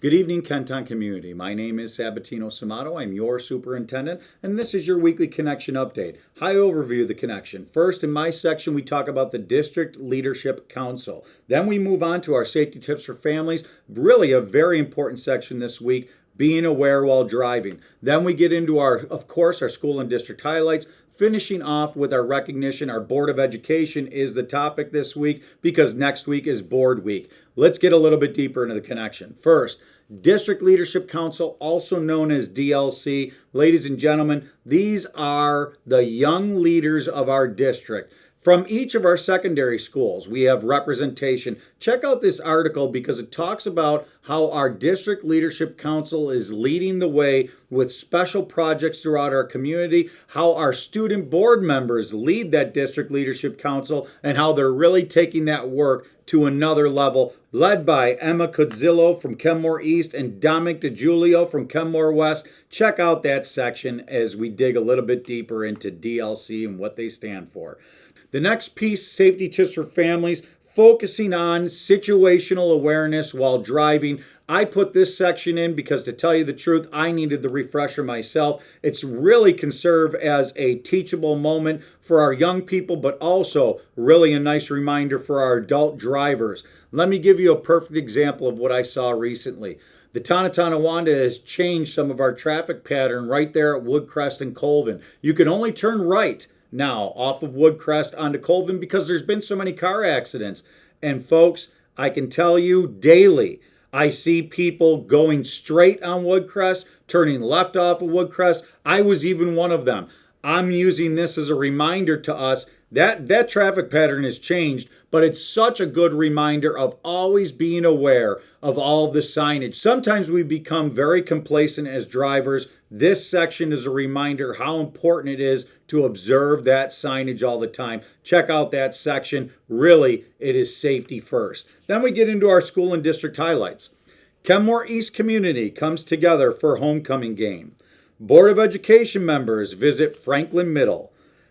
Good evening, Kenton community. My name is Sabatino Samato. I'm your superintendent, and this is your weekly connection update. High overview of the connection. First, in my section, we talk about the District Leadership Council. Then we move on to our safety tips for families. Really a very important section this week, being aware while driving. Then we get into of course, our school and district highlights. Finishing off with our recognition, our Board of Education is the topic this week because next week is Board Week. Let's get a little bit deeper into the connection. First, District Leadership Council, also known as DLC. Ladies and gentlemen, these are the young leaders of our district. From each of our secondary schools, we have representation. Check out this article because it talks about how our District Leadership Council is leading the way with special projects throughout our community, how our student board members lead that District Leadership Council, and how they're really taking that work to another level, led by Emma Cudzillo from Kenmore East and Dominic DiGiulio from Kenmore West. Check out that section as we dig a little bit deeper into DLC and what they stand for. The next piece, safety tips for families, focusing on situational awareness while driving. I put this section in because, to tell you the truth, I needed the refresher myself. It's really can serve as a teachable moment for our young people, but also really a nice reminder for our adult drivers. Let me give you a perfect example of what I saw recently. The town of Tonawanda has changed some of our traffic pattern right there at Woodcrest and Colvin. You can only turn right now off of Woodcrest onto Colvin because there's been so many car accidents. And folks, I can tell you daily, I see people going straight on Woodcrest, turning left off of Woodcrest. I was even one of them. I'm using this as a reminder to us that traffic pattern has changed, but it's such a good reminder of always being aware of all the signage. Sometimes we become very complacent as drivers. This section is a reminder how important it is to observe that signage all the time. Check out that section. Really, it is safety first. Then we get into our school and district highlights. Kenmore East community comes together for homecoming game. Board of Education members visit Franklin Middle.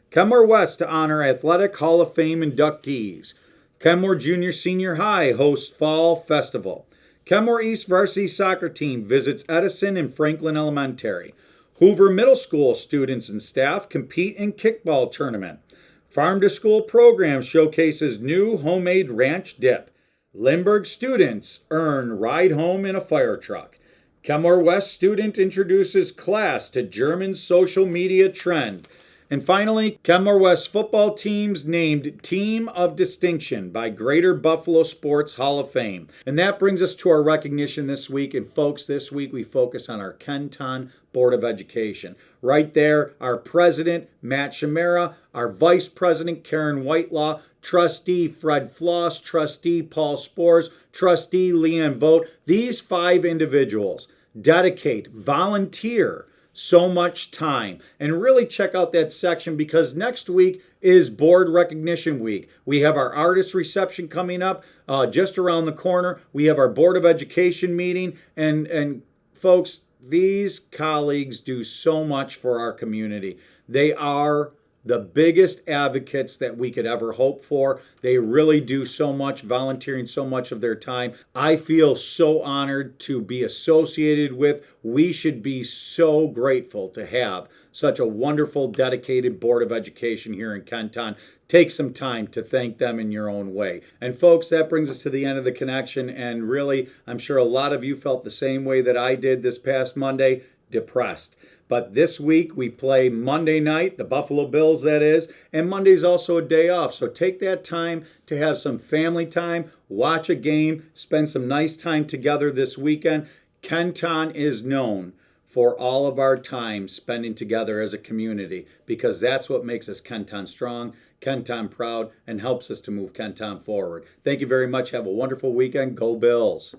Kenmore West to honor Athletic Hall of Fame inductees. Kenmore Junior Senior High hosts Fall Festival. Kenmore East varsity soccer team visits Edison and Franklin Elementary. Hoover Middle School students and staff compete in kickball tournament. Farm to School program showcases new homemade ranch dip. Lindbergh students earn ride home in a fire truck. Kenmore West student introduces class to German social media trend. And finally, Kenmore West football teams named Team of Distinction by Greater Buffalo Sports Hall of Fame. And that brings us to our recognition this week. And folks, this week we focus on our Kenton Board of Education. Right there, our president, Matt Shamera, our vice president, Karen Whitelaw, trustee Fred Floss, trustee Paul Spores, trustee Leanne Vogt. These 5 individuals dedicate, volunteer so much time. And really check out that section because next week is Board Recognition Week. We have our artist reception coming up just around the corner. We have our Board of Education meeting. And folks, these colleagues do so much for our community. They are the biggest advocates that we could ever hope for. They really do so much, volunteering so much of their time. I feel so honored to be associated with. We should be so grateful to have such a wonderful, dedicated Board of Education here in Kenton. Take some time to thank them in your own way. And folks, that brings us to the end of the connection. And really, I'm sure a lot of you felt the same way that I did this past Monday, depressed. But this week we play Monday night, the Buffalo Bills that is, and Monday's also a day off. So take that time to have some family time, watch a game, spend some nice time together this weekend. Kenton is known for all of our time spending together as a community because that's what makes us Kenton strong, Kenton proud, and helps us to move Kenton forward. Thank you very much. Have a wonderful weekend. Go Bills.